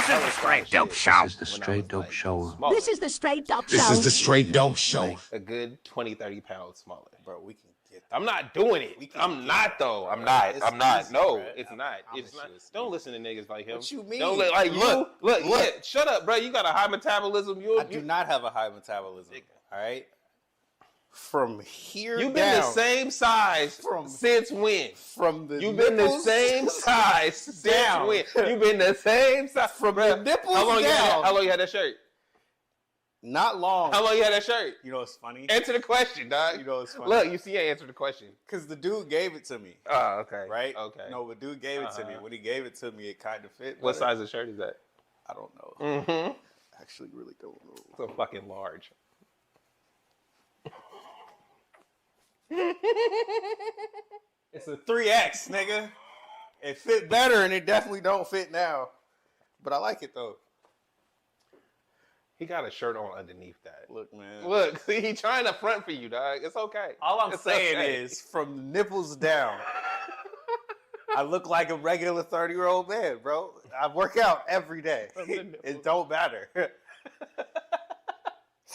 This is the straight dope show. This is the straight dope show. This is the straight dope show. This is the straight dope show. A good 20, 30 pounds smaller. Bro, we can get that. I'm not doing it. I'm not though. I'm not. It's I'm not. easy, No, bro. it's not. It's not. Don't listen to niggas like him. What you mean? Don't look. Yeah, shut up, bro. You got a high metabolism. I do not have a high metabolism. All right. From here You've been the same size since when? You've been the same size since when? You've been the same size from the nipples down. How long you had that shirt? Not long. How long you had that shirt? You know what's funny? Answer the question, dog. You know what's funny? Look, you see, I answered the question. Because the dude gave it to me. Oh, okay. Right? Okay. No, the dude gave it to me. When he gave it to me, it kind of fit. What size of shirt is that? I don't know. Mm-hmm. Actually, really don't know. It's a fucking large. It's a 3X, nigga. It fit better, and it definitely don't fit now. But I like it, though. He got a shirt on underneath that. Look, man. Look, see, he trying to front for you, dog. It's okay. All I'm saying is, from the nipples down, I look like a regular 30-year-old man, bro. I work out every day. It don't matter.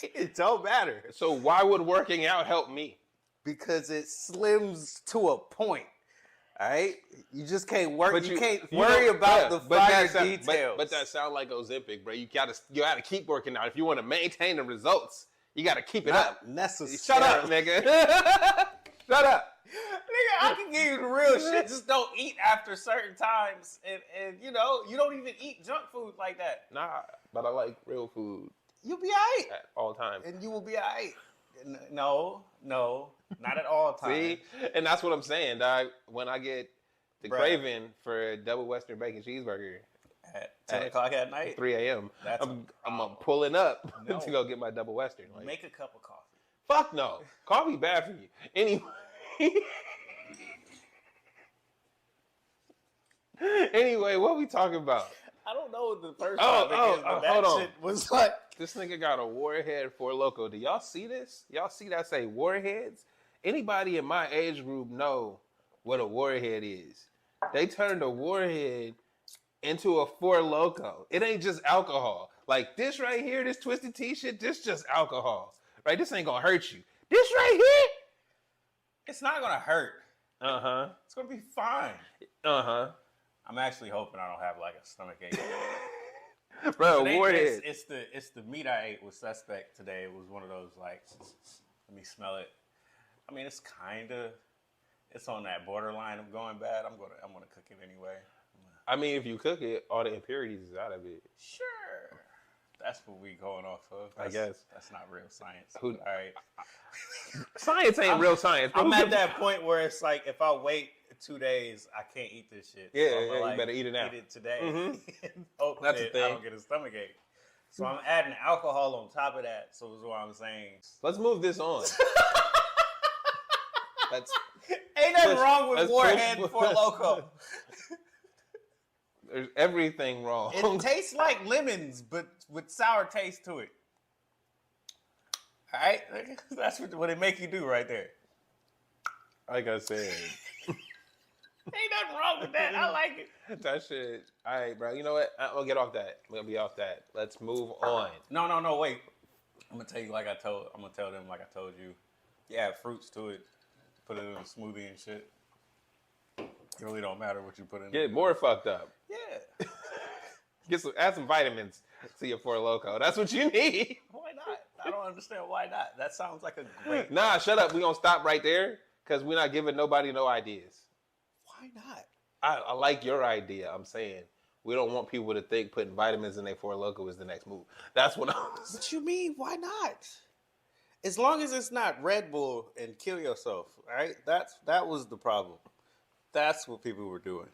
It don't matter. So why would working out help me? Because it slims to a point. All right? You just can't work. But you can't worry about the finer details. But that sound like Ozempic, bro. You gotta keep working out. If you want to maintain the results, you gotta keep it up. Necessarily. Shut up, nigga. Shut up. Nigga, I can give you the real shit. Just don't eat after certain times. And you know, you don't even eat junk food like that. Nah, but I like real food. You'll be all right. At all times. And you will be all right. No, not at all times. See? And that's what I'm saying, dog. When I get the craving for a double Western bacon cheeseburger at 10 o'clock at night, 3 a.m., I'm pulling up to go get my double Western. Like, make a cup of coffee. Fuck no. Coffee bad for you. Anyway, what we talking about? I don't know what the first topic is, but that shit was like... This nigga got a Warhead Four Loko. Do y'all see this? Y'all see that say Warheads? Anybody in my age group know what a Warhead is? They turned a Warhead into a Four Loko. It ain't just alcohol. Like this right here, this Twisted Tea shit, this just alcohol. Right? This ain't gonna hurt you. This right here, it's not gonna hurt. Uh-huh. It's gonna be fine. Uh-huh. I'm actually hoping I don't have like a stomach ache. Bro, Warhead. It's the meat I ate with Suspect today. It was one of those like, let me smell it. I mean, it's on that borderline of going bad. I'm gonna cook it anyway. I mean, if you cook it, all the impurities is out of it. Sure. That's what we going off of. I guess. That's not real science. All right. Science ain't real science. I'm at that point where it's like, if I wait 2 days, I can't eat this shit. Yeah, so you better eat it now. Eat it today. Mm-hmm. Hope that's that the thing. I don't get a stomach ache. So I'm adding alcohol on top of that. So is what I'm saying. Let's move this on. Ain't nothing wrong with Warhead Four Loko. There's everything wrong. It tastes like lemons, but with sour taste to it. All right? That's what it make you do right there. Like I said. Ain't nothing wrong with that. I like it. That shit. All right, bro. You know what? I'm going to get off that. I'm going to be off that. Let's move on. No, wait. I'm going to tell you I'm going to tell them like I told you. You add fruits to it. Put it in a smoothie and shit. It really don't matter what you put in. Get more fucked up. Yeah. Add some vitamins to your Four Loko. That's what you need. Why not? I don't understand why not. That sounds like a great. Nah, shut up. We're going to stop right there because we're not giving nobody no ideas. Why not? I like your idea. I'm saying we don't want people to think putting vitamins in their Four Loko is the next move. That's what I'm saying. What you mean? Why not? As long as it's not Red Bull and kill yourself, right? That was the problem. That's what people were doing.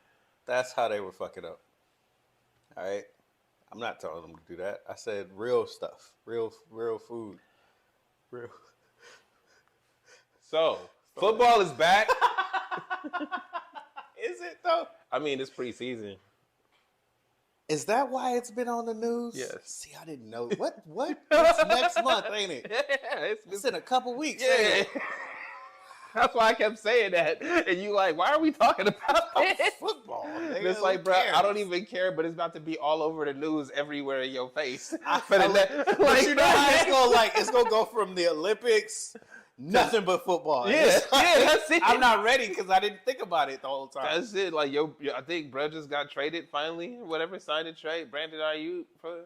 That's how they were fucking up. All right? I'm not telling them to do that. I said real stuff. Real food. Real. So, football is back. Is it, though? I mean, it's preseason. Is that why it's been on the news? Yes. See, I didn't know. What? It's next month, ain't it? Yeah. It's in a couple weeks. Yeah. That's why I kept saying that. And you like, why are we talking about this? Football. Nigga, It's like, bro, cares? I don't even care, but it's about to be all over the news everywhere in your face. But you know how it's gonna go from the Olympics, nothing but football. Yeah, that's it. I'm not ready because I didn't think about it the whole time. That's it. Like, I think bro just got traded finally. Whatever, signed a trade. Brandon, are you for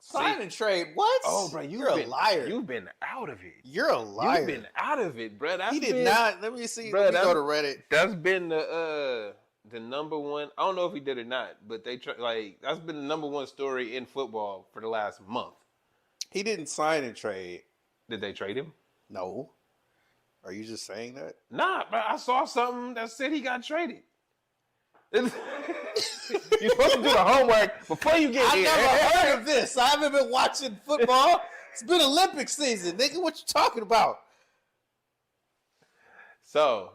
sign and trade? What? Oh, bro, you're a liar. You've been out of it. You're a liar. You've been out of it, bro. He did not. Let me see. Bro, let me go to Reddit. That's been the number one. I don't know if he did or not, but that's been the number one story in football for the last month. He didn't sign and trade. Did they trade him? No. Are you just saying that? Nah, but I saw something that said he got traded. You're supposed to do the homework before you get here. I never heard of this. I haven't been watching football. It's been Olympic season, nigga. What you talking about? So,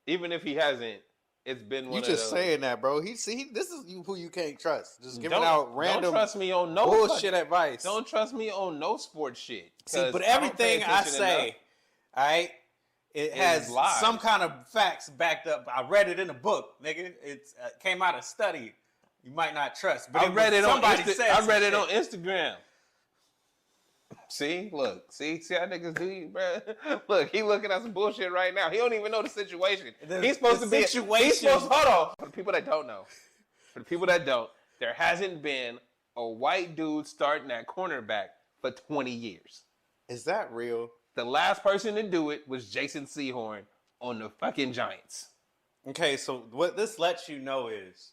even if he hasn't, it's been one you of just those. Saying that, bro. This is who you can't trust. Just giving out random Don't trust me on no bullshit advice. Don't trust me on no sports shit. See, but everything I say, all right, it has some kind of facts backed up. I read it in a book, nigga. It came out of study. You might not trust, but I read it on Instagram. See how niggas do you, bro. Look, he looking at some bullshit right now. He don't even know the situation. He's supposed to be. Hold on. For the people that don't know, there hasn't been a white dude starting at cornerback for 20 years. Is that real? The last person to do it was Jason Sehorn on the fucking Giants. Okay, so what this lets you know is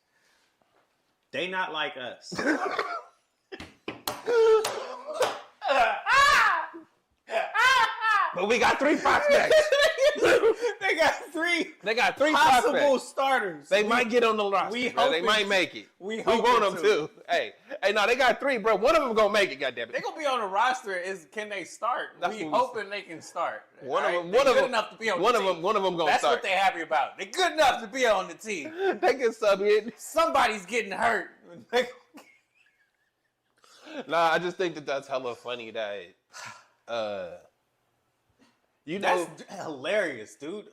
they not like us. But we got 3 prospects. They got three possible prospects. starters. They might get on the roster. They might make it. We want them to. Hey, no, they got 3, bro. One of them gonna make it. Goddamn it. They gonna be on the roster. Can they start? We hoping they can start. One of them enough to be on the team. One of them gonna That's start. what they happy about. They're good enough to be on the team. They can sub in. Somebody's getting hurt. Nah, I just think that's hella funny that. That's hilarious, dude.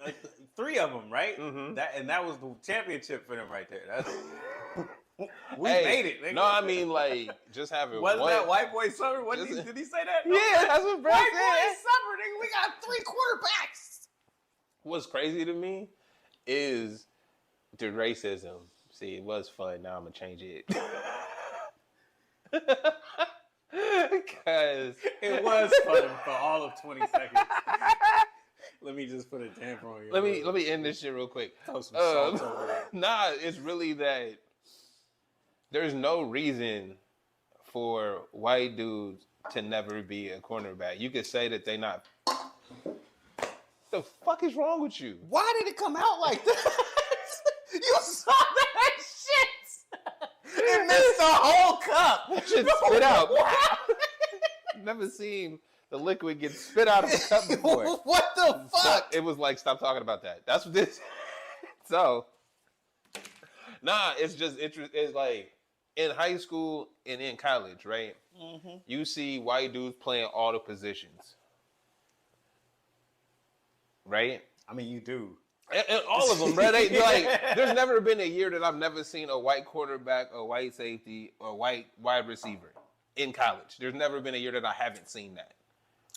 3 of them, right? Mm-hmm. That was the championship for them right there. We made it. Nigga. No, I mean like just having. Wasn't that White Boy Summer? Did he say that? No. Yeah, that's what Brad White said. Boy Summer, nigga. We got 3 quarterbacks. What's crazy to me is the racism. See, it was fun. Now I'm gonna change it. Because it was fun for all of 20 seconds. Let me just put a damper on you. Let me end this shit real quick. Throw some salt over it. Nah, it's really that there's no reason for white dudes to never be a cornerback. You could say that they not. The fuck is wrong with you? Why did it come out like that? You saw that shit. It missed the whole cup. That shit spit out. Never seen the liquid get spit out of a cup before. What the fuck? It was like, stop talking about that. That's what this. So, nah, it's just interesting. It's like in high school and in college, right? Mm-hmm. You see white dudes playing all the positions, right? I mean, you do. And all of them, bro. There's never been a year that I've never seen a white quarterback, a white safety, or white wide receiver in college. There's never been a year that I haven't seen that.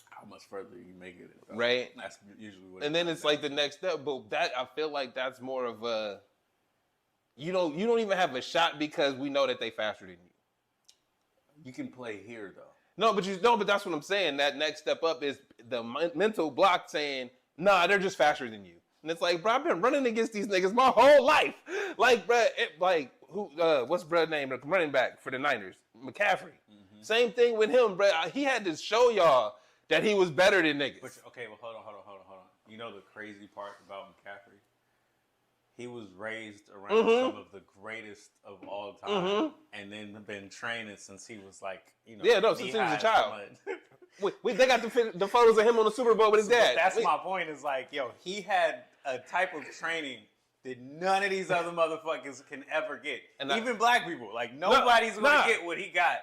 How much further you make it, right? That's usually what. And then it's like the next step, but that I feel like that's more of a. You don't even have a shot because we know that they faster than you. You can play here though. But that's what I'm saying. That next step up is the mental block saying, nah, they're just faster than you. And it's like, bro, I've been running against these niggas my whole life. Like, bro, what's bruh's name? The running back for the Niners, McCaffrey. Mm-hmm. Same thing with him, bro. He had to show y'all that he was better than niggas. Okay, well, hold on. You know the crazy part about McCaffrey? He was raised around some of the greatest of all time, and then been training since he was like, since he was a child. They got the photos of him on the Super Bowl with his dad. That's my point. Is like, he had a type of training that none of these other motherfuckers can ever get. And even black people, like nobody's gonna get what he got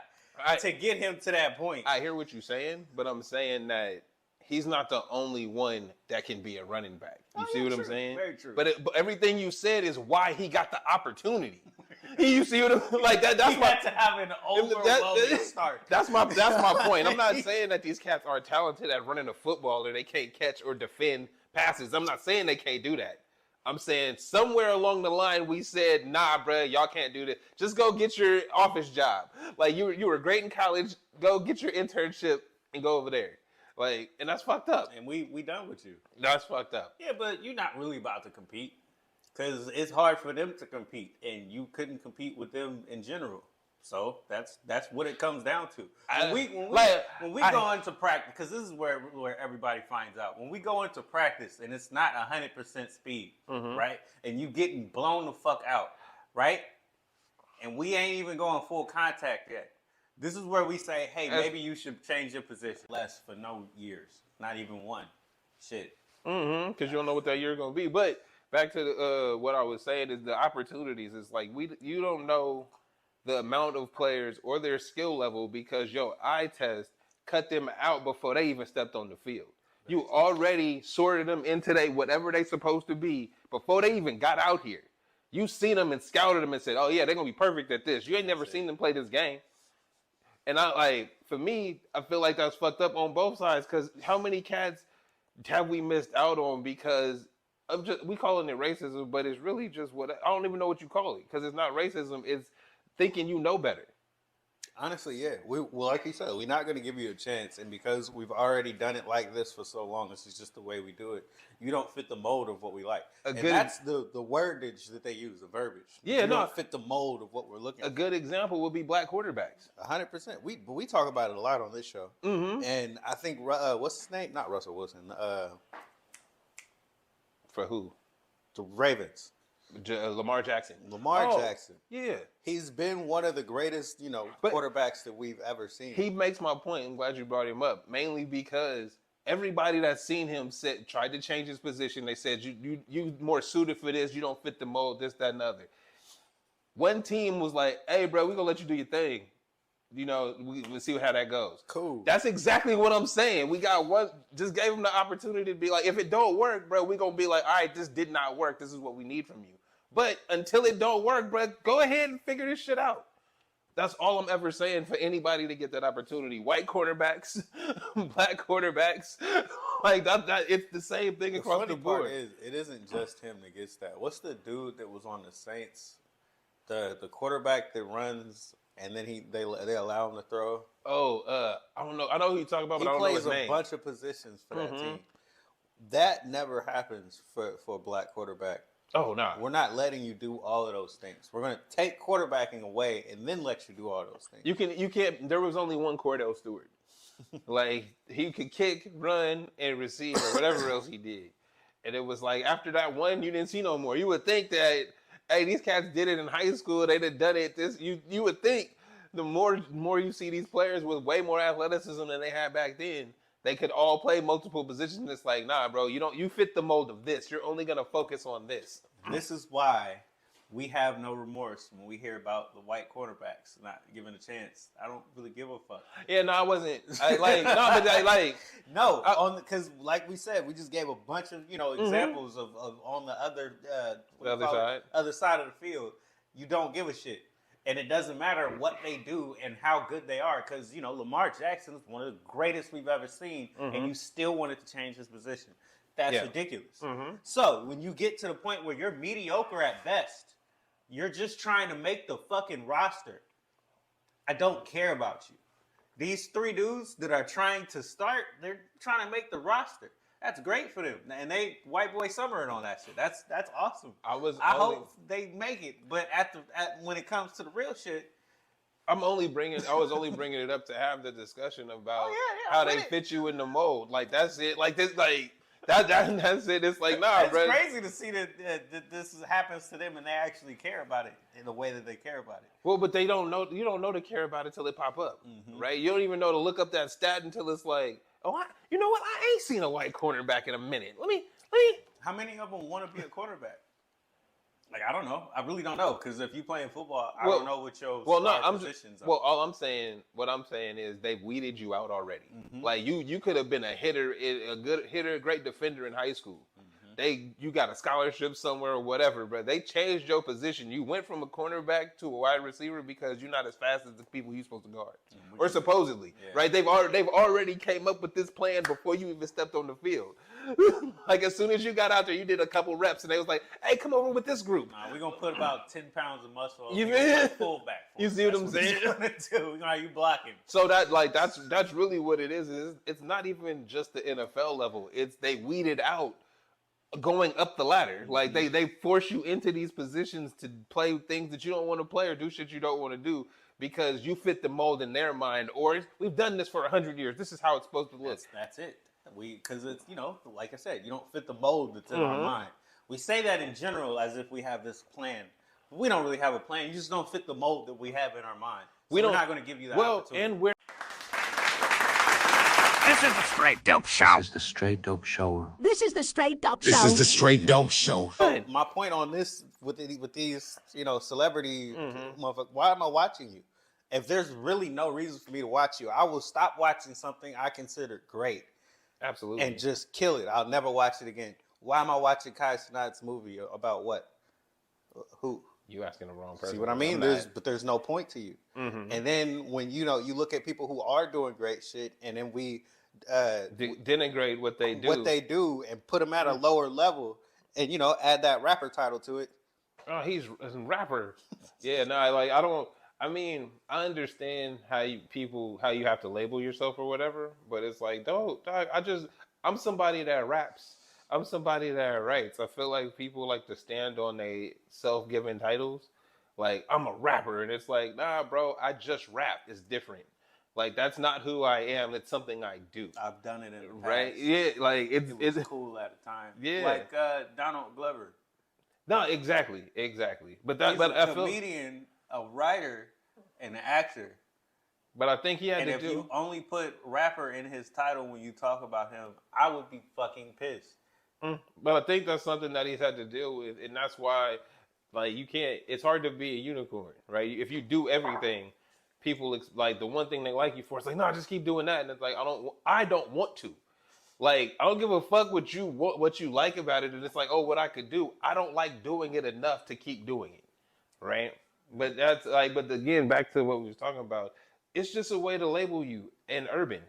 to get him to that point. I hear what you're saying, but I'm saying that he's not the only one that can be a running back. You see what I'm saying? Very true. But everything you said is why he got the opportunity. You see what I'm like? That's he had to have an overwhelming start. That's my point. I'm not saying that these cats are talented at running a football or they can't catch or defend passes. I'm not saying they can't do that. I'm saying somewhere along the line we said, nah, bro, y'all can't do this. Just go get your office job. Like you were great in college. Go get your internship and go over there. Like, and that's fucked up. And we done with you. That's fucked up. Yeah, but you're not really about to compete because it's hard for them to compete, and you couldn't compete with them in general. So that's what it comes down to. When we go into practice, because this is where everybody finds out. When we go into practice and it's not 100% speed, right? And you getting blown the fuck out, right? And we ain't even going full contact yet. This is where we say, hey, maybe you should change your position. Less for no years, not even one. Shit. Because you don't know what that year is going to be. But back to what I was saying is the opportunities. It's like you don't know the amount of players or their skill level because your eye test cut them out before they even stepped on the field. You already sorted them into whatever they supposed to be before they even got out here. You seen them and scouted them and said, oh, yeah, they're going to be perfect at this. You ain't never seen them play this game. And for me, I feel like that's fucked up on both sides because how many cats have we missed out on because of we calling it racism, but it's really just I don't even know what you call it because it's not racism. It's thinking you know better. Honestly, yeah. Well, like you said, we're not going to give you a chance. And because we've already done it like this for so long, this is just the way we do it. You don't fit the mold of what we like. That's the wordage that they use, the verbiage. Yeah, you don't fit the mold of what we're looking for. A good example would be black quarterbacks. 100%. We talk about it a lot on this show. And I think, what's his name? Not Russell Wilson. For who? The Ravens. Lamar Jackson. Jackson. Yeah. He's been one of the greatest, quarterbacks that we've ever seen. He makes my point. I'm glad you brought him up. Mainly because everybody that's seen him tried to change his position. They said, you more suited for this. You don't fit the mold, this, that, and the other. One team was like, hey, bro, we're going to let you do your thing. We'll see how that goes. Cool. That's exactly what I'm saying. We got just gave him the opportunity to be like, if it don't work, bro, we're going to be like, all right, this did not work. This is what we need from you. But until it don't work, bro, go ahead and figure this shit out. That's all I'm ever saying for anybody to get that opportunity. White quarterbacks, black quarterbacks, like that. It's the same thing across the board. Part is, it isn't just him that gets that. What's the dude that was on the Saints? The quarterback that runs and then they allow him to throw. Oh, I don't know. I know who you're talking about, but I don't know his name. He plays a bunch of positions for that team. That never happens for a black quarterback. Oh, no. We're not letting you do all of those things. We're going to take quarterbacking away and then let you do all those things. You can't. There was only one Cordell Stewart. Like, he could kick, run, and receive or whatever else he did. And it was like, after that one, you didn't see no more. You would think that, hey, these cats did it in high school. They'd have done it. You would think the more you see these players with way more athleticism than they had back then, they could all play multiple positions. It's like, nah, bro, you fit the mold of this. You're only going to focus on this. This is why we have no remorse when we hear about the white quarterbacks not given a chance. I don't really give a fuck. Yeah, no, I wasn't. Because like we said, we just gave a bunch of examples of on the other other side of the field. You don't give a shit. And it doesn't matter what they do and how good they are because, Lamar Jackson is one of the greatest we've ever seen, and you still wanted to change his position. That's ridiculous. So when you get to the point where you're mediocre at best, you're just trying to make the fucking roster. I don't care about you. These three dudes that are trying to start, they're trying to make the roster. That's great for them, and they white boy summering on that shit. That's awesome. I hope they make it, but when it comes to the real shit, I was only bringing it up to have the discussion about how they fit you in the mold. Like that's it. Like this, like that's it. It's like nah, bro. It's crazy to see that this happens to them and they actually care about it in the way that they care about it. Well, but they don't know. You don't know to care about it till it pop up, right? You don't even know to look up that stat until it's like. Oh, you know what? I ain't seen a white cornerback in a minute. Let me. How many of them want to be a quarterback? Like, I don't know. I really don't know. Because if you playing football, I don't know what your positions are. Well, what I'm saying is they've weeded you out already. Mm-hmm. Like you could have been a hitter, a good hitter, great defender in high school. You got a scholarship somewhere or whatever, but they changed your position. You went from a cornerback to a wide receiver because you're not as fast as the people you're supposed to guard, or supposedly, right? They've already came up with this plan before you even stepped on the field. Like as soon as you got out there, you did a couple reps, and they was like, "Hey, come over with this group." Nah, we're gonna put about 10 pounds of muscle. You mean fullback? You see what I'm saying? We're gonna do. We're gonna have you blocking. So that's really what it is. It's not even just the NFL level. It's they weeded out going up the ladder. Like they force you into these positions to play things that you don't want to play or do shit you don't want to do because you fit the mold in their mind. Or we've done this for 100 years. This is how it's supposed to look. That's it. Because it's, like I said, you don't fit the mold that's in our mind. We say that in general as if we have this plan. But we don't really have a plan. You just don't fit the mold that we have in our mind. So we're not going to give you that opportunity. And we're This is the Straight Dope Show. This is the Straight Dope Show. This is the Straight Dope Show. This is the Straight Dope Show. So my point on this with these, celebrity motherfuckers, why am I watching you? If there's really no reason for me to watch you, I will stop watching something I consider great. Absolutely. And just kill it. I'll never watch it again. Why am I watching Kai Cenat's movie about what? Who? You asking the wrong person. See what I mean? There's no point to you. And then when you look at people who are doing great shit, and then we denigrate what they do, and put them at a lower level, and add that rapper title to it. Oh, he's a rapper. Yeah, no, I don't. I mean, I understand how you have to label yourself or whatever, but it's like, dog, I'm somebody that raps. I'm somebody that writes. I feel like people like to stand on their self-given titles. Like, I'm a rapper. And it's like, nah, bro, I just rap. It's different. Like, that's not who I am. It's something I do. I've done it in the past. Right? Yeah, like, it's cool at a time. Yeah. Like Donald Glover. No, exactly. But He's a comedian, a writer, and an actor. But I think he had and if you only put rapper in his title when you talk about him, I would be fucking pissed. But I think that's something that he's had to deal with, and that's why, like, you can't. It's hard to be a unicorn, right? If you do everything, people like the one thing they like you for. It's like, no, just keep doing that, and it's like, I don't want to. Like, I don't give a fuck what you like about it, and it's like, oh, what I could do. I don't like doing it enough to keep doing it, right? But that's like, but again, back to what we was talking about. It's just a way to label you in urban.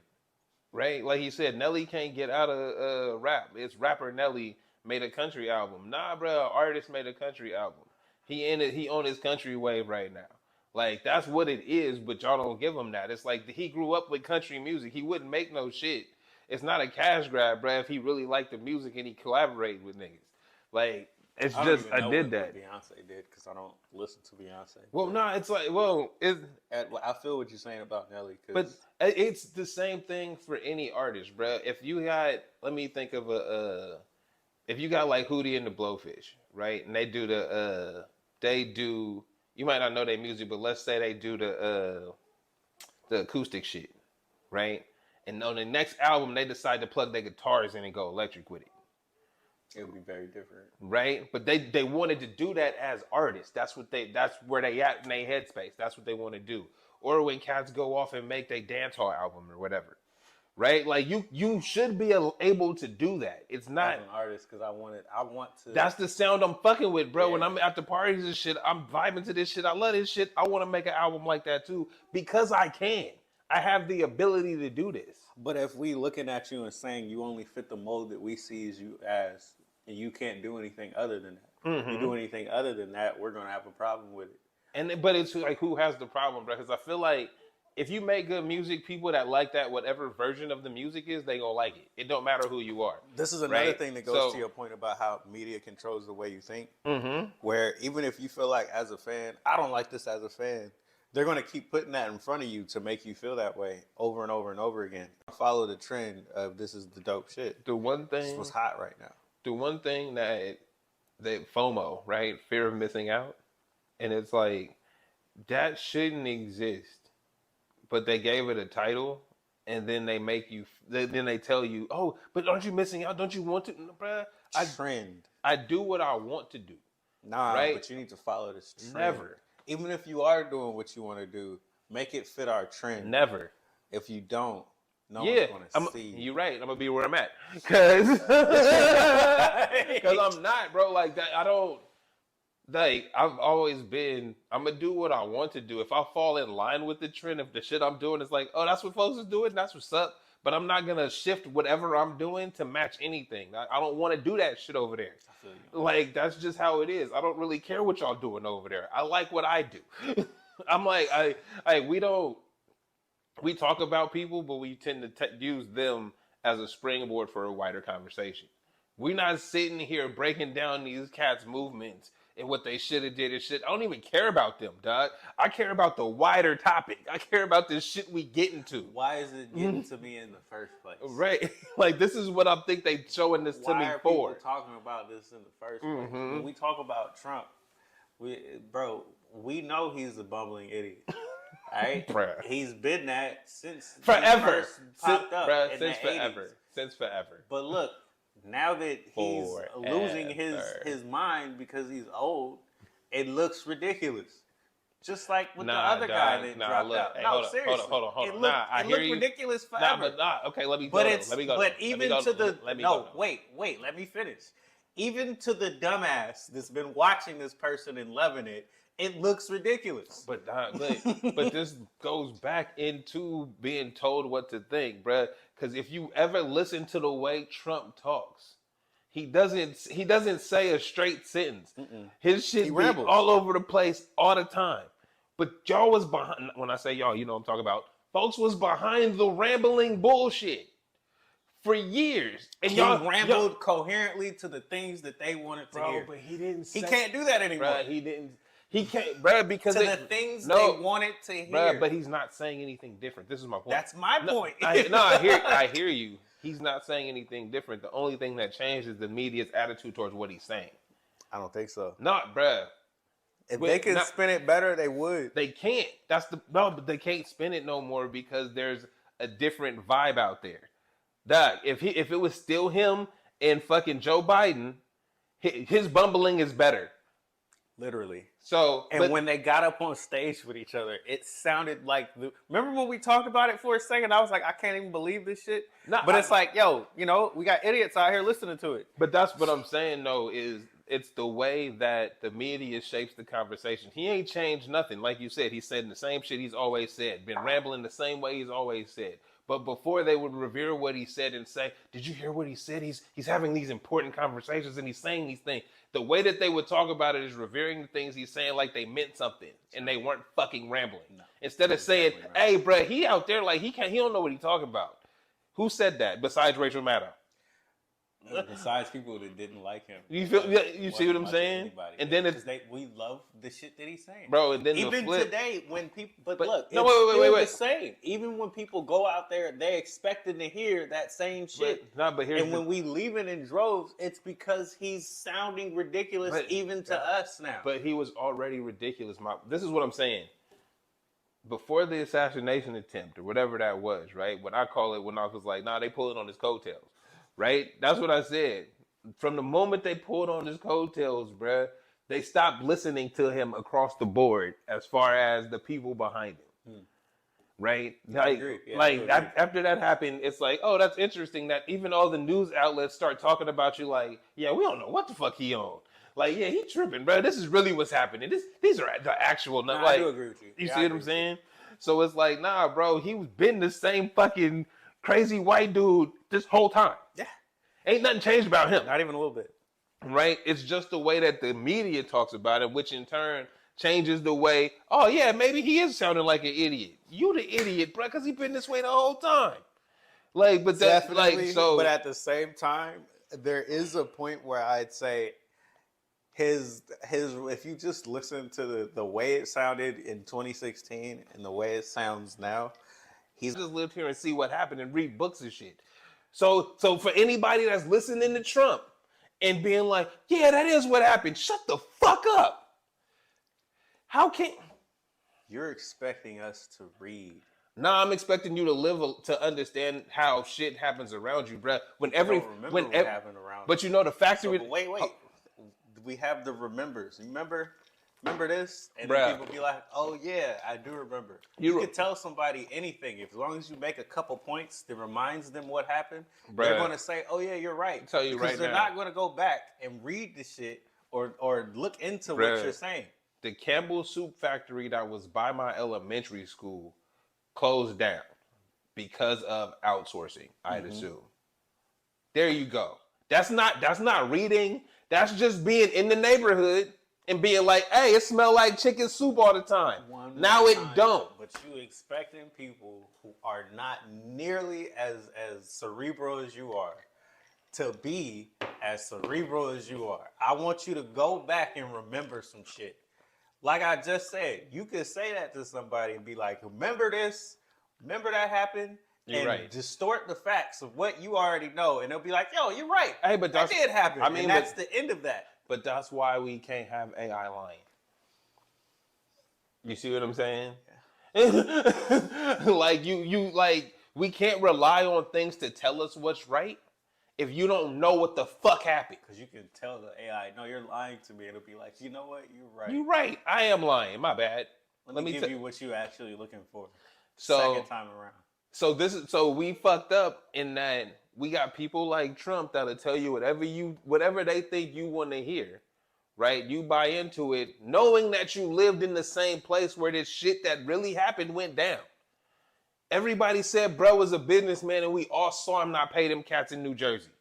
Right? Like he said, Nelly can't get out of rap. It's rapper Nelly made a country album. Nah, bro, artist made a country album. He on his country wave right now. Like, that's what it is, but y'all don't give him that. It's like he grew up with country music. He wouldn't make no shit. It's not a cash grab, bro, if he really liked the music and he collaborated with niggas. Like, it's just, I did that. Beyonce did, because I don't listen to Beyonce. Well, no, it's like, I feel what you're saying about Nelly. But it's the same thing for any artist, bro. If you got, let me think of if you got like Hootie and the Blowfish, right? And they do, you might not know their music, but let's say they do the acoustic shit, right? And on the next album, they decide to plug their guitars in and go electric with it. It would be very different, right? But they wanted to do that as artists. That's where they at in their headspace. That's what they want to do. Or when cats go off and make their dance hall album or whatever, right? Like you should be able to do that. It's not as an artist because I want to. That's the sound I'm fucking with, bro. Yeah. When I'm at the parties and shit, I'm vibing to this shit. I love this shit. I want to make an album like that too because I can. I have the ability to do this. But if we looking at you and saying you only fit the mold that we see you as, and you can't do anything other than that. If you do anything other than that, we're gonna have a problem with it. But it's like, who has the problem, bro? Because I feel like if you make good music, people that like that, whatever version of the music is, they gonna like it. It don't matter who you are. This is another thing that goes to your point about how media controls the way you think. Where even if you feel like as a fan, I don't like this as a fan, they're gonna keep putting that in front of you to make you feel that way over and over and over again. Follow the trend of this is the dope shit. The one thing, this was hot right now. The one thing that FOMO, right? Fear of missing out. And it's like, that shouldn't exist. But they gave it a title, and then they then they tell you, oh, but aren't you missing out? Don't you want to? Bruh, Trend. I do what I want to do. Nah, right? but you need to follow this trend. Never. Even if you are doing what you want to do, make it fit our trend. Never. If you don't, no Yeah, one's going to see. You're right. I'm gonna be where I'm at, cause I'm not, bro. Like that, I don't. Like I've always been. I'm gonna do what I want to do. If I fall in line with the trend, if the shit I'm doing is like, oh, that's what folks is doing, that's what's up. But I'm not gonna shift whatever I'm doing to match anything. I don't want to do that shit over there. I feel you. Like that's just how it is. I don't really care what y'all doing over there. I like what I do. I'm like, we talk about people, but we tend to use them as a springboard for a wider conversation. We're not sitting here breaking down these cats' movements and what they should have did and shit. I don't even care about them, dog. I care about the wider topic. I care about this shit we get into. Why is it getting to me in the first place? Right. Like, this is what I think they showing this to me Why are for. people talking about this in the first place? When we talk about Trump, we know he's a bumbling idiot. All right? Bruh. He's been that since forever. He first popped up in Since the forever. 80s. Since forever. But look, now that he's losing his mind because he's old, it looks ridiculous. Just like with the other guy that dropped out. Hey, No, seriously. Hold on. It looked ridiculous forever. Okay, let me go. But even to the wait, let me finish. Even to the dumbass that's been watching this person and loving it, it looks ridiculous. But this goes back into being told what to think, bruh. Because if you ever listen to the way Trump talks, he doesn't say a straight sentence. His shit be all over the place all the time. But y'all was behind. When I say y'all, you know what I'm talking about. Folks was behind the rambling bullshit for years, and y'all rambled coherently to the things that they wanted to hear. But he didn't. He can't do that anymore. Bruh, he didn't. He can't, bruh, because the things they wanted to hear. Bruh, but he's not saying anything different. This is my point. That's my point. I hear you. He's not saying anything different. The only thing that changed is the media's attitude towards what he's saying. I don't think so. Not, bruh. If they could spin it better, they would. They can't. But they can't spin it no more because there's a different vibe out there. Doug, if it was still him and fucking Joe Biden, his bumbling is better. Literally. So, when they got up on stage with each other, it sounded like remember when we talked about it for a second? I was like, I can't even believe this shit. It's like, yo, we got idiots out here listening to it. But that's what I'm saying, though, is it's the way that the media shapes the conversation. He ain't changed nothing. Like you said, he's saying the same shit he's always said. Been rambling the same way he's always said. But before they would revere what he said and say, did you hear what he said? He's having these important conversations and he's saying these things. The way that they would talk about it is revering the things he's saying like they meant something and they weren't fucking rambling. No, instead of saying, hey, bro, he out there like he don't know what he's talking about. Who said that besides Rachel Maddow? Besides people that didn't like him. You see what I'm saying? And then we love the shit that he's saying. Bro, and then even today when people but look, no, it's wait. the same. Even when people go out there, they expecting to hear that same shit. When we leave it in droves, it's because he's sounding ridiculous to us now. But he was already ridiculous. This is what I'm saying. Before the assassination attempt or whatever that was, right? What I call it when I was like, they pulling on his coattails. Right? That's what I said. From the moment they pulled on his coattails, bruh, they stopped listening to him across the board as far as the people behind him. Right? I agree. After that happened, it's like, oh, that's interesting that even all the news outlets start talking about you like, yeah, we don't know what the fuck he on. Like, yeah, he tripping, bro. This is really what's happening. These are the actual... I do agree with you. You see what I'm saying? So it's like, nah, bro, he's been the same fucking crazy white dude this whole time. Yeah. Ain't nothing changed about him. Not even a little bit. Right? It's just the way that the media talks about it, which in turn changes the way, oh yeah, maybe he is sounding like an idiot. You the idiot, bro, because he been this way the whole time. Like, but that's definitely, like, so. But at the same time, there is a point where I'd say his if you just listen to the way it sounded in 2016 and the way it sounds now, he's just lived here and see what happened and read books and shit. So for anybody that's listening to Trump and being like, yeah, that is what happened, shut the fuck up. How can... You're expecting us to read. Nah, I'm expecting you to to understand how shit happens around you, bruh. What happened around but you know the factory... So, wait. we have the remembers. Remember this? And Bruh. then people be like, oh yeah, I do remember. You can tell somebody anything. As long as you make a couple points that reminds them what happened, they're going to say, oh yeah, you're right. Tell you because right they're now. not going to go back and read the shit or look into what you're saying. The Campbell soup factory that was by my elementary school closed down because of outsourcing, I'd assume. There you go. That's not reading. That's just being in the neighborhood and being like, hey, it smell like chicken soup all the time. Now it don't. But you expecting people who are not nearly as cerebral as you are to be as cerebral as you are. I want you to go back and remember some shit. Like I just said, you could say that to somebody and be like, remember this? Remember that happened? You're right. Distort the facts of what you already know. And they'll be like, yo, you're right. Hey, but that did happen. I mean, and that's the end of that. But that's why we can't have AI lying. You see what I'm saying? Like like we can't rely on things to tell us what's right if you don't know what the fuck happened. Because you can tell the AI, no, you're lying to me. It'll be like, you know what? You're right. You're right. I am lying. My bad. Let me give you what you're actually looking for. So, second time around. So we fucked up in that we got people like Trump that'll tell you whatever they think you want to hear, right? You buy into it, knowing that you lived in the same place where this shit that really happened went down. Everybody said bro was a businessman, and we all saw him not pay them cats in New Jersey.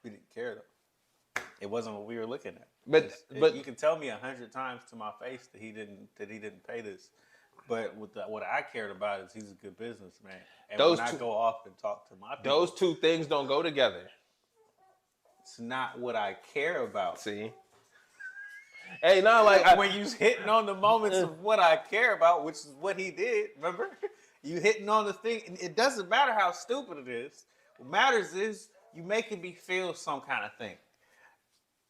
We didn't care though. It wasn't what we were looking at. But you can tell me 100 times to my face that he didn't pay this. But what I cared about is he's a good businessman. And when I go off and talk to my people, those two things don't go together. It's not what I care about. See? Hey, not like when you hitting on the moments of what I care about, which is what he did, remember? You hitting on the thing. It doesn't matter how stupid it is. What matters is you making me feel some kind of thing.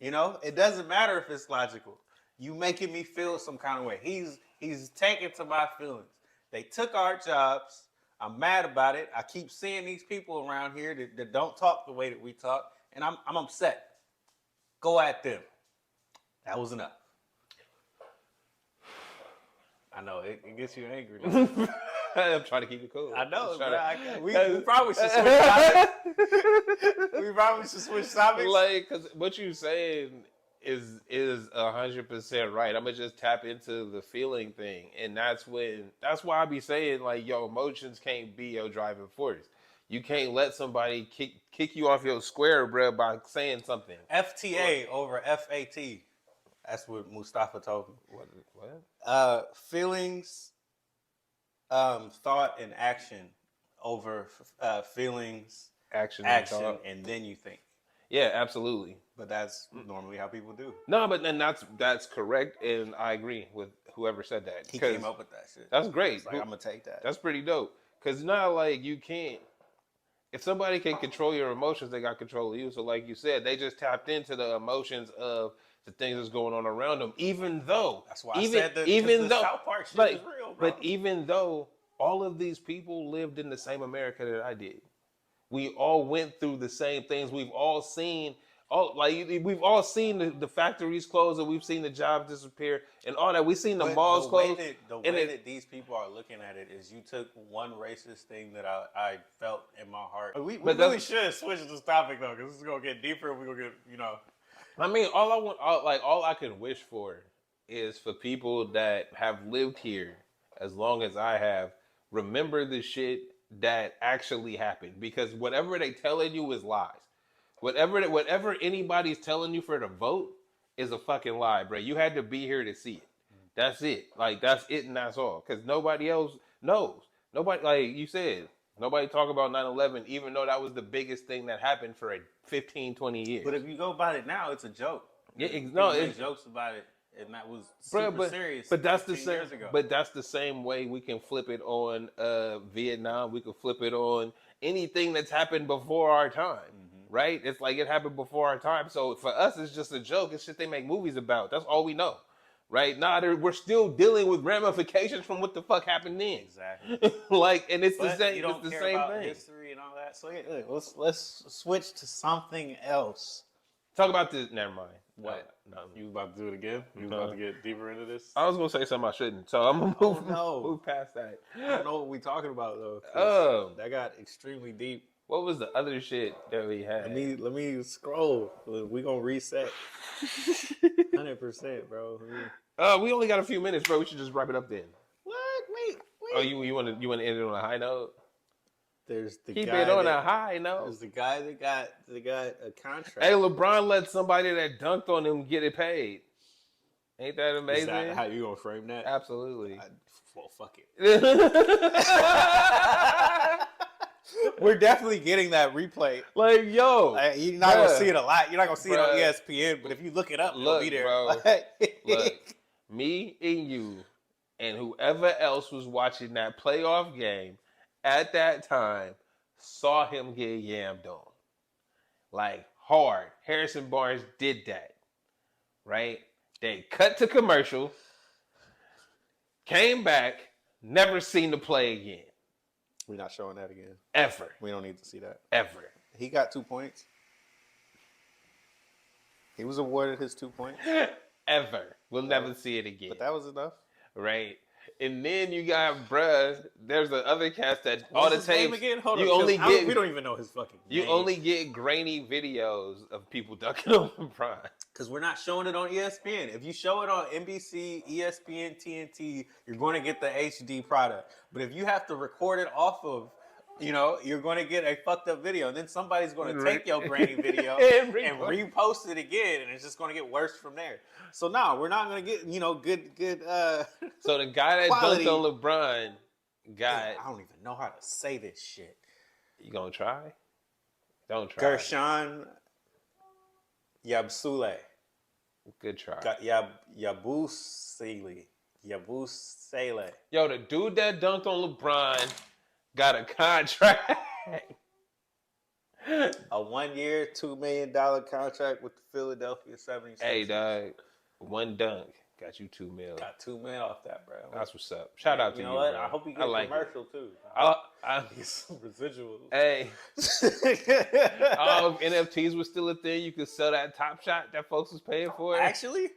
You know? It doesn't matter if it's logical. You making me feel some kind of way. He's taking to my feelings. They took our jobs. I'm mad about it. I keep seeing these people around here that don't talk the way that we talk, and I'm upset. Go at them. That was enough. I know, it gets you angry. I'm trying to keep it cool. I know, but we probably should switch topics. We probably should switch topics. Like, because what you're saying is 100% right. I'm gonna just tap into the feeling thing, and that's why I be saying like, yo, emotions can't be your driving force. You can't let somebody kick you off your square, bro, by saying something. FTA over FAT. That's what Mustafa told me. What? Feelings, thought, and action over feelings, action, and then you think. Yeah, absolutely. But that's normally how people do. No, but then that's correct, and I agree with whoever said that. He came up with that shit. That's great. Like, I'm gonna take that. That's pretty dope. Cause not like you can't. If somebody can control your emotions, they got control of you. So, like you said, they just tapped into the emotions of the things that's going on around them. Even though that's why I said the South Park shit is real, bro. But even though all of these people lived in the same America that I did, we all went through the same things. We've all seen the factories close, and we've seen the jobs disappear, and all that. We've seen the malls close. The way that these people are looking at it is, you took one racist thing that I felt in my heart. We really should switch this topic though, because this is gonna get deeper. We're gonna get, I mean, all I can wish for is for people that have lived here as long as I have, remember the shit that actually happened, because whatever they telling you is lies. Whatever anybody's telling you for the vote is a fucking lie, bro. You had to be here to see it. That's it. Like, that's it, and that's all. Because nobody else knows. Nobody, like you said, nobody talk about 9/11, even though that was the biggest thing that happened for 15, 20 years. But if you go about it now, it's a joke. Yeah, it's jokes about it, and that was super serious. But that's the same. Years ago. But that's the same way we can flip it on Vietnam. We can flip it on anything that's happened before our time. Right? It's like it happened before our time. So for us, it's just a joke. It's shit they make movies about. That's all we know. Right? We're still dealing with ramifications from what the fuck happened then. Exactly. And it's the same. You don't it's the care same about thing. history and all that. So yeah, let's switch to something else. Talk about this. Never mind. What? No. You about to do it again? You about to get deeper into this? I was gonna say something I shouldn't, so I'm gonna move past that. I don't know what we talking about though. 'Cause that got extremely deep. What was the other shit that we had? Let me scroll. We gonna reset. 100%, bro. We only got a few minutes, bro. We should just wrap it up then. What? Wait. Oh, you want to end it on a high note? There's the Keep guy it on that, a high note. There's the guy that got a contract. Hey, LeBron let somebody that dunked on him get it paid. Ain't that amazing? Is that how you gonna frame that? Absolutely. Well, fuck it. We're definitely getting that replay. Like, yo. You're not going to see it a lot. You're not going to see it on ESPN, but if you look it up, it'll be there. Bro. Look, me and you and whoever else was watching that playoff game at that time saw him get yammed on. Like, hard. Harrison Barnes did that. Right? They cut to commercial, came back, never seen the play again. We're not showing that again. Ever. We don't need to see that. Ever. He got 2 points. He was awarded his 2 points. Ever. We'll never see it again. But that was enough. Right. And then you got, there's the other cast that What's all the his name tapes. again? Hold you on, only get, we don't even know his fucking name. You only get grainy videos of people ducking on LeBron. Because we're not showing it on ESPN. If you show it on NBC, ESPN, TNT, you're going to get the HD product. But if you have to record it off of, you're going to get a fucked up video. And then somebody's going to take your grainy video and repost it again. And it's just going to get worse from there. So, no, we're not going to get, good So, the guy that quality. dunked on LeBron got... I don't even know how to say this shit. You going to try? Don't try. Gershon Yabusele. Good try. Yabusele. Yo, the dude that dunked on LeBron got a contract. A 1 year, $2 million contract with the Philadelphia 76ers. Hey, dog. One dunk got you $2 million. Got $2 million off that, bro. That's what's up. Shout out to you, You know what? bro. I hope you get a commercial, too. I get some residuals. Hey. If NFTs was still a thing, you could sell that Top Shot that folks was paying for. Actually,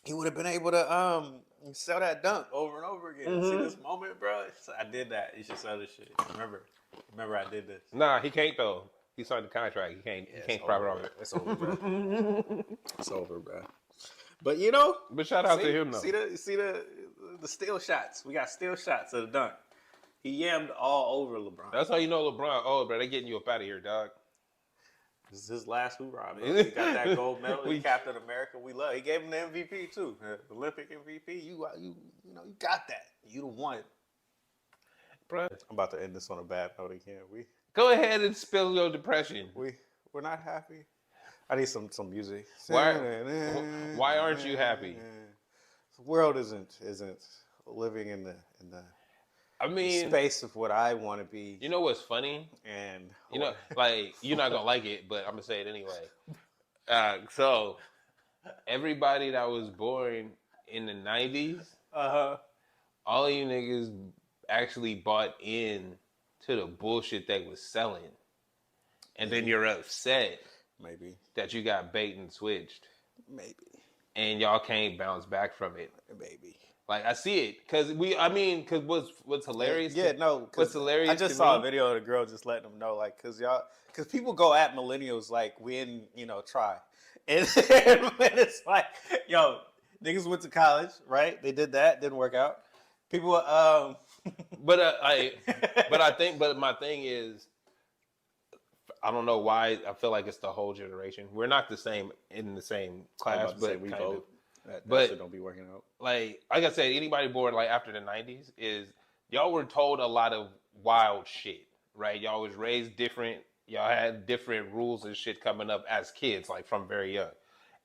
he would have been able to sell that dunk over and over again. See this moment, bro? I did that. You should sell this shit. Remember I did this. Nah, he can't though. He signed the contract. He can't profit off it. It's over, bro. It's over, bro. But But shout out to him though. See the steal shots. We got steal shots of the dunk. He yammed all over LeBron. That's how you know LeBron. Oh, bro, they getting you up out of here, dog. This is his last hoorah, man. He got that gold medal. He Captain America. We love. He gave him the MVP too, Olympic MVP. You got that. You the one, bro. I'm about to end this on a bad note again. Go ahead and spill your depression. We're not happy. I need some music. Why aren't you happy? The world isn't living in the space of what I want to be. You know what's funny? And like you're not gonna like it, but I'm gonna say it anyway. So everybody that was born in the 90s, all you niggas actually bought in to the bullshit they was selling, and then you're upset. Maybe. That you got bait and switched. Maybe. And y'all can't bounce back from it. Maybe. Like, I see it. Because what's hilarious? What's hilarious I just saw a video of the girl just letting them know, like, because people go at millennials like, when, try. And it's like, yo, niggas went to college, right? They did that. Didn't work out. People, But my thing is, I don't know why I feel like it's the whole generation. We're not in the same class, but we vote. But shit don't be working out. Like I said, anybody born like after the 90s is y'all were told a lot of wild shit, right? Y'all was raised different. Y'all had different rules and shit coming up as kids, like from very young.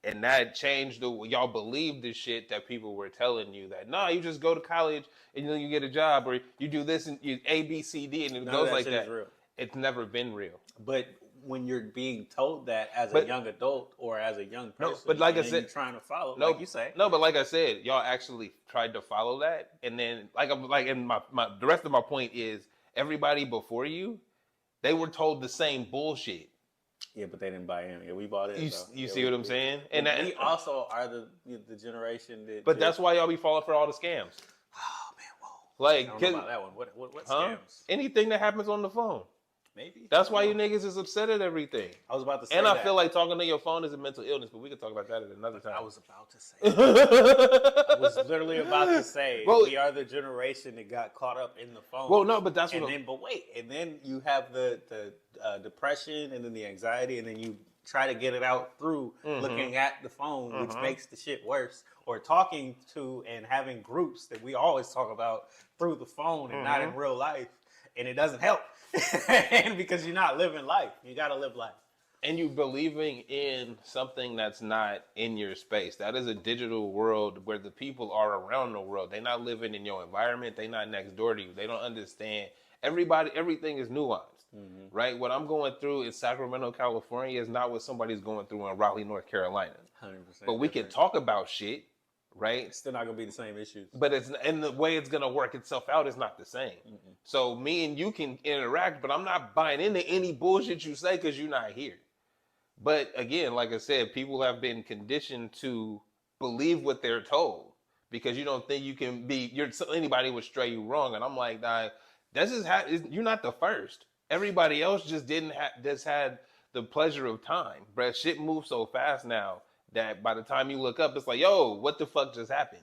And that changed y'all believed the shit that people were telling you that, no, you just go to college and then you get a job, or you do this and you A, B, C, D, and it goes like that. Real. It's never been real. But when you're being told that as a young adult or as a young person, but like I said, you're trying to follow, like you say. No, but like I said, y'all actually tried to follow that, and then the rest of my point is everybody before you, they were told the same bullshit. Yeah, but they didn't buy in. Yeah, we bought it. You see what I'm saying? And we also are the generation that. But that's why y'all be falling for all the scams. Oh man, whoa! Like, I don't know about that one. What scams? Anything that happens on the phone. Maybe. That's why you niggas is upset at everything. I was about to say and that. I feel like talking to your phone is a mental illness, but we could talk about that at another time. I was about to say that. I was literally about to say we are the generation that got caught up in the phone. Well, no, but that's what. And then you have the depression and then the anxiety, and then you try to get it out through looking at the phone, which makes the shit worse. Or talking to and having groups that we always talk about through the phone and not in real life, and it doesn't help. And because you're not living life, you got to live life. And you believing in something that's not in your space. That is a digital world where the people are around the world. They're not living in your environment. They're not next door to you. They don't understand. Everything is nuanced, right? What I'm going through in Sacramento, California is not what somebody's going through in Raleigh, North Carolina. 100%. But we can talk about shit, right? It's still not going to be the same issues. But and the way it's going to work itself out is not the same. So me and you can interact, but I'm not buying into any bullshit you say because you're not here. But again, like I said, people have been conditioned to believe what they're told because you don't think you can anybody would stray you wrong. And I'm like, nah, you're not the first. Everybody else just had the pleasure of time. Bruh, shit moves so fast now that by the time you look up, it's like, yo, what the fuck just happened?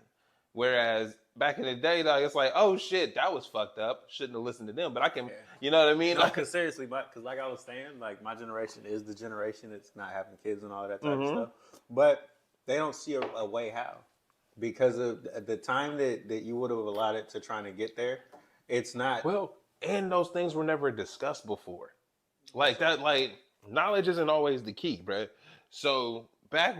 Whereas back in the day, dog, it's like, oh shit, that was fucked up. Shouldn't have listened to them. But I can, you know what I mean? No, because seriously, because like I was saying, like my generation is the generation that's not having kids and all that type of stuff. But they don't see a way how. Because of the time that you would have allotted to trying to get there, it's not. Well, and those things were never discussed before. Like that, like knowledge isn't always the key, bruh. So back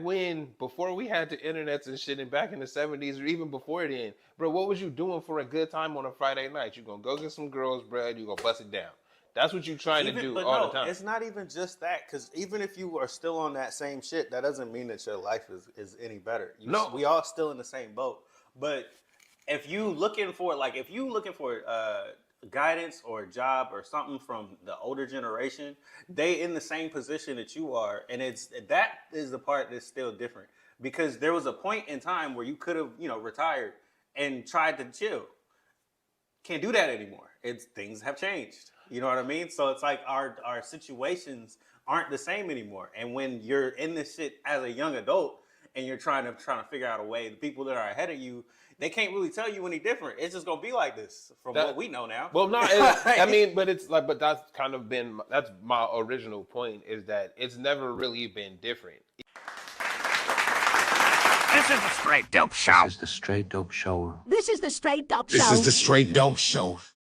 before we had the internets and shit, and back in the 70s or even before then, bro, what was you doing for a good time on a Friday night? You gonna go get some girls, bro, you gonna bust it down. That's what you trying to do all the time. It's not even just that, because even if you are still on that same shit, that doesn't mean that your life is any better. We all still in the same boat. But if you looking for guidance or a job or something from the older generation, they in the same position that you are, and that is the part that's still different, because there was a point in time where you could have retired and tried to chill. Can't do that anymore. Things have changed. You know what I mean? So it's like our situations aren't the same anymore. And when you're in this shit as a young adult and you're trying to figure out a way, the people that are ahead of you, they can't really tell you any different. It's just gonna be like this from what we know now. Well, no, I mean, but it's like, but that's kind of been my original point, is that it's never really been different. This is the Straight Dope Show. This is the Straight Dope Show. This is the Straight Dope Show. This is the Straight Dope Show.